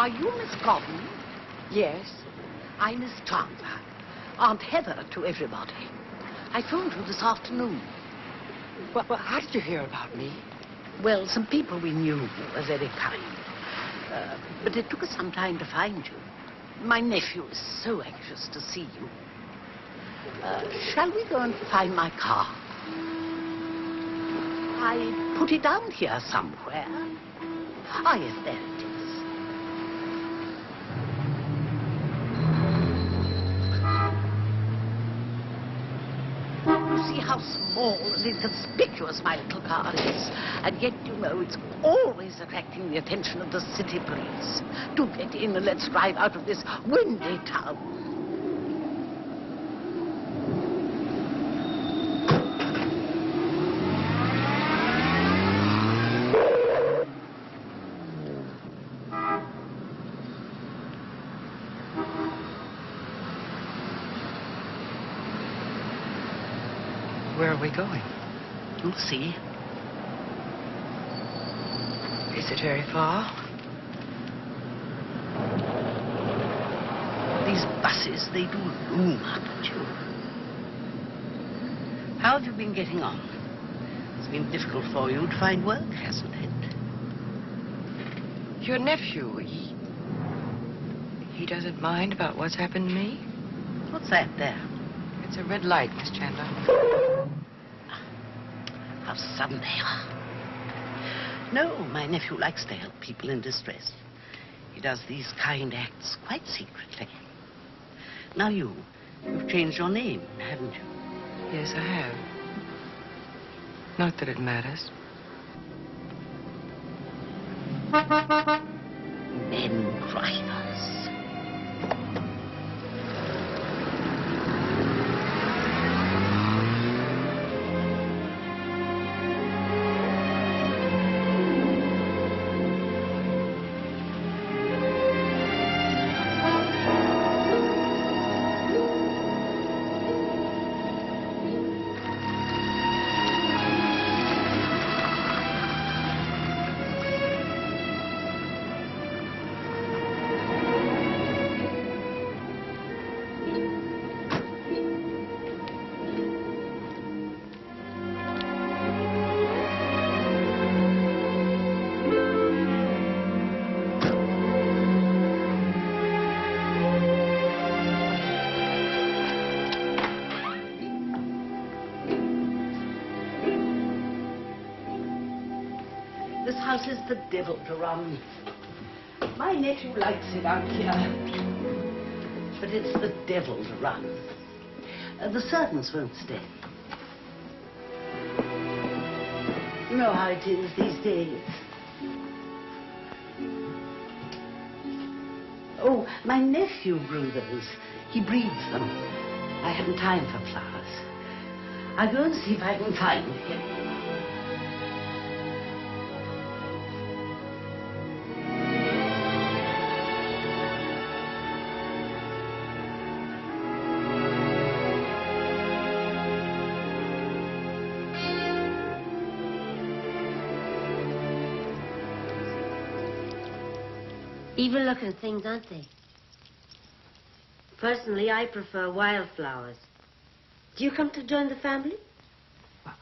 Are you Miss Gordon? Yes. I'm Miss Chandler. Aunt Heather to everybody. I phoned you this afternoon. Well, how did you hear about me? Well, some people we knew were very kind. But it took us some time to find you. My nephew is so anxious to see you. Shall we go and find my car? I put it down here somewhere. Ah, yes, there it is. You see how small and inconspicuous my little car is. And yet, you know, it's always attracting the attention of the city police. Do get in and let's drive out of this windy town. Where are we going? You'll see. Is it very far? These buses, they do loom up at you. How have you been getting on? It's been difficult for you to find work, hasn't it? Your nephew, he doesn't mind about what's happened to me? What's that there? It's a red light, Miss Chandler. How sudden they are. No, my nephew likes to help people in distress. He does these kind acts quite secretly. Now you've changed your name, haven't you? Yes, I have. Not that it matters. Men drivers. This house is the devil to run. My nephew likes it out here. But it's the devil to run. The servants won't stay. You know how it is these days. Oh, my nephew grew those. He breeds them. I haven't time for flowers. I'll go and see if I can find him. Evil-looking things, aren't they? Personally, I prefer wildflowers. Do you come to join the family? Well,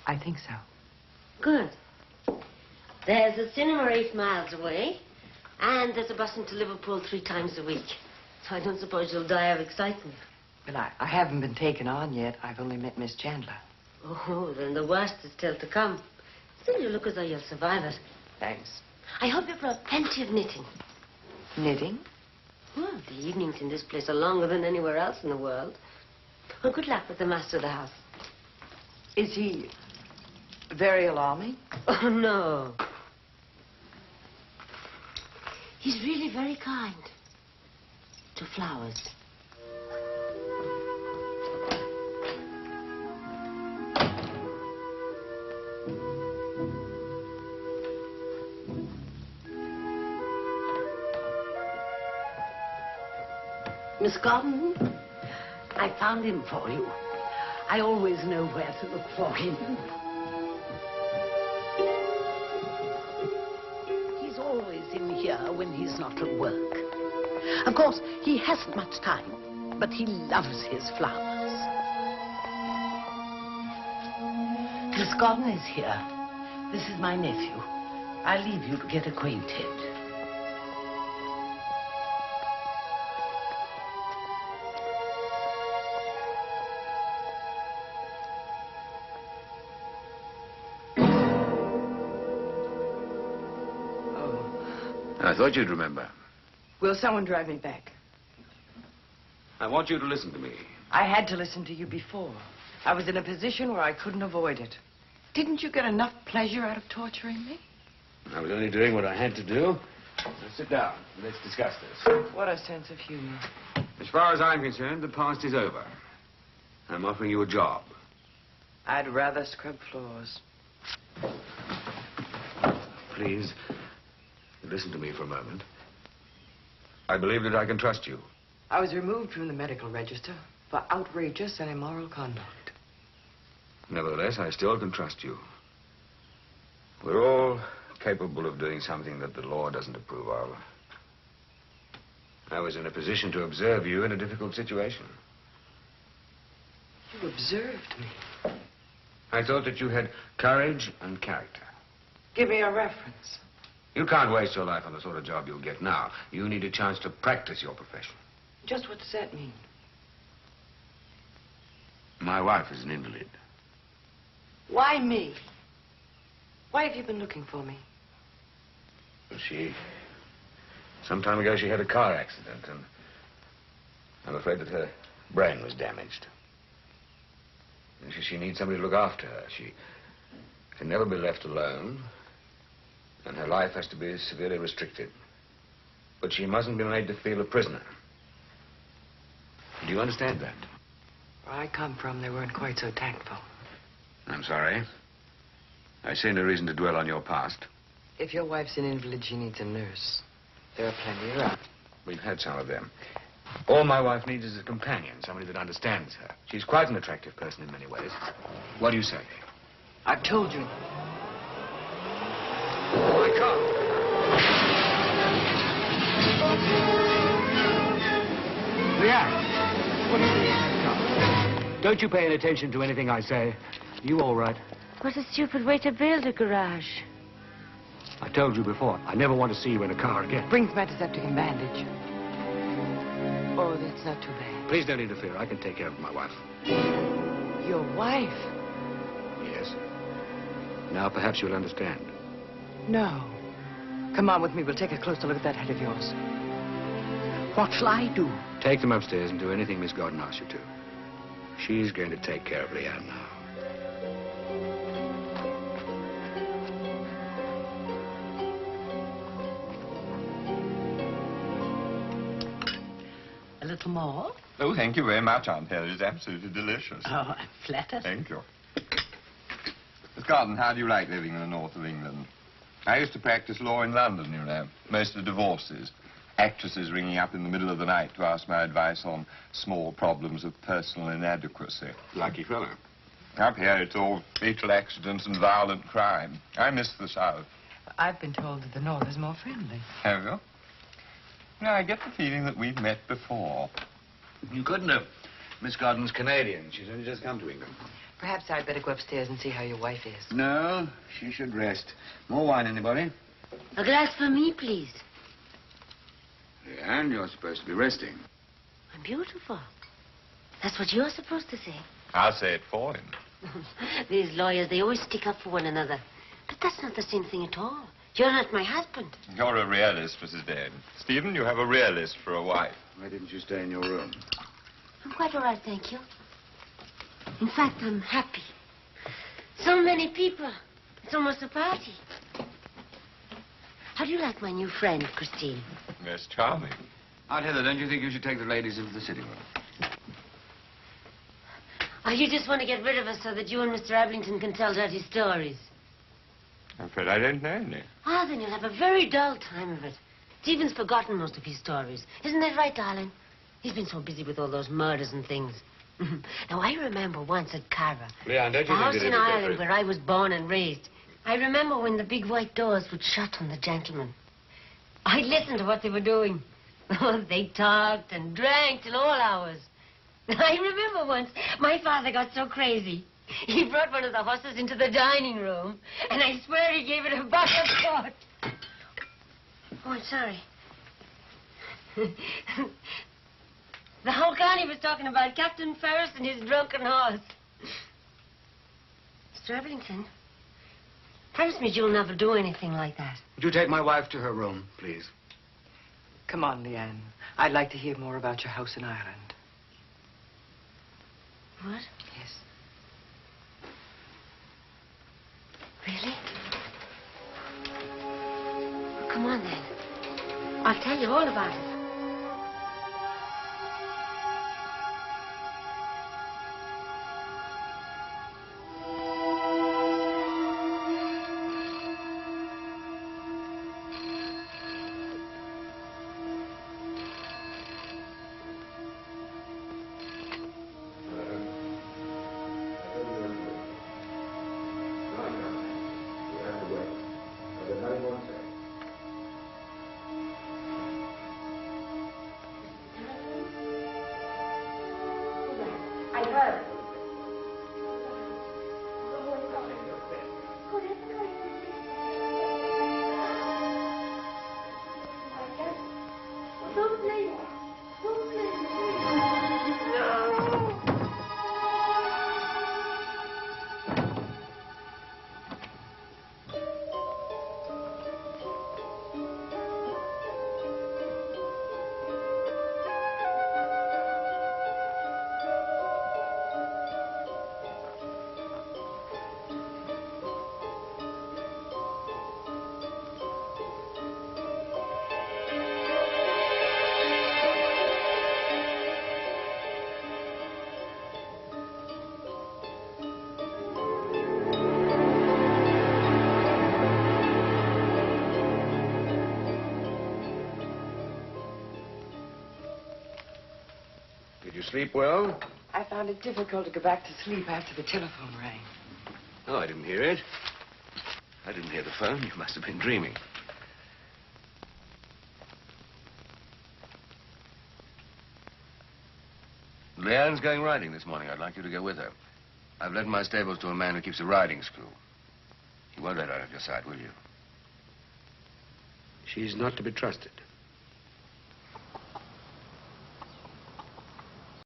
I think so. Good. There's a cinema 8 miles away, and there's a bus into Liverpool 3 times a week. So I don't suppose you'll die of excitement. But I haven't been taken on yet. I've only met Miss Chandler. Oh, then the worst is still to come. Still, you look as though you'll survive it. Thanks. I hope you brought plenty of knitting. Knitting? Well, the evenings in this place are longer than anywhere else in the world. Well, good luck with the master of the house. Is he very alarming? Oh, no. He's really very kind to flowers. Miss Gordon, I found him for you. I always know where to look for him. He's always in here her when he's not at work. Of course, he hasn't much time, but he loves his flowers. Miss Gordon is here. This is my nephew. I'll leave you to get acquainted. I thought you'd remember. Will someone drive me back? I want you to listen to me. I had to listen to you before. I was in a position where I couldn't avoid it. Didn't you get enough pleasure out of torturing me? I was only doing what I had to do. Now sit down. Let's discuss this. What a sense of humor. As far as I'm concerned, the past is over. I'm offering you a job. I'd rather scrub floors. Please, listen to me for a moment. I believe that I can trust you. I was removed from the medical register for outrageous and immoral conduct. Nevertheless, I still can trust you. We're all capable of doing something that the law doesn't approve of. I was in a position to observe you in a difficult situation. You observed me. I thought that you had courage and character. Give me a reference. You can't waste your life on the sort of job you'll get now. You need a chance to practice your profession. Just what does that mean? My wife is an invalid. Why me? Why have you been looking for me? Some time ago, she had a car accident, and I'm afraid that her brain was damaged. And she needs somebody to look after her. She can never be left alone, and her life has to be severely restricted. But she mustn't be made to feel a prisoner. Do you understand that? Where I come from, they weren't quite so tactful. I'm sorry. I see no reason to dwell on your past. If your wife's an invalid, she needs a nurse. There are plenty around. We've had some of them. All my wife needs is a companion, somebody that understands her. She's quite an attractive person in many ways. What do you say? I've told you. My car. Leanne, what are you doing in that car? Don't you pay any attention to anything I say. You all right? What a stupid way to build a garage. I told you before, I never want to see you in a car again. Bring some antiseptic and bandage. Oh, that's not too bad. Please don't interfere. I can take care of my wife. Your wife? Yes. Now perhaps you'll understand. No. Come on with me. We'll take a closer look at that head of yours. What shall I do? Take them upstairs and do anything Miss Gordon asks you to. She's going to take care of Leanne now. A little more? Oh, thank you very much, Aunt Helen. It's absolutely delicious. Oh, I'm flattered. Thank you. Miss Gordon, how do you like living in the north of England? I used to practice law in London, you know. Mostly divorces. Actresses ringing up in the middle of the night to ask my advice on small problems of personal inadequacy. Lucky fellow. Up here, it's all fatal accidents and violent crime. I miss the south. I've been told that the north is more friendly. Have you? No, I get the feeling that we've met before. You couldn't have. Miss Gordon's Canadian. She's only just come to England. Perhaps I'd better go upstairs and see how your wife is. No, she should rest. More wine, anybody? A glass for me, please. And you're supposed to be resting. I'm beautiful. That's what you're supposed to say. I'll say it for him. These lawyers, they always stick up for one another. But that's not the same thing at all. You're not my husband. You're a realist, Mrs. Dane. Stephen, you have a realist for a wife. Why didn't you stay in your room? I'm quite all right, thank you. In fact, I'm happy. So many people. It's almost a party. How do you like my new friend, Christine? Miss Charming. Aunt Heather, don't you think you should take the ladies into the sitting room? Oh, you just want to get rid of us so that you and Mr. Ablington can tell dirty stories. I'm afraid I don't know any. Ah, then you'll have a very dull time of it. Stephen's forgotten most of his stories. Isn't that right, darling? He's been so busy with all those murders and things. Now, I remember once at Cara, Leanne, don't the you house think in Ireland where I was born and raised. I remember when the big white doors would shut on the gentleman. I listened to what they were doing. Oh, they talked and drank till all hours. I remember once my father got so crazy. He brought one of the horses into the dining room, and I swear he gave it a buck of sport. Oh, I'm sorry. The whole county was talking about Captain Ferris and his drunken horse. Mr. Everlington, promise me you'll never do anything like that. Would you take my wife to her room, please? Come on, Leanne. I'd like to hear more about your house in Ireland. What? Yes. Really? Well, come on, then. I'll tell you all about it. Did you sleep well? I found it difficult to go back to sleep after the telephone rang. Oh, I didn't hear it. I didn't hear the phone. You must have been dreaming. Leanne's going riding this morning. I'd like you to go with her. I've lent my stables to a man who keeps a riding school. You won't let her out of your sight, will you? She's not to be trusted.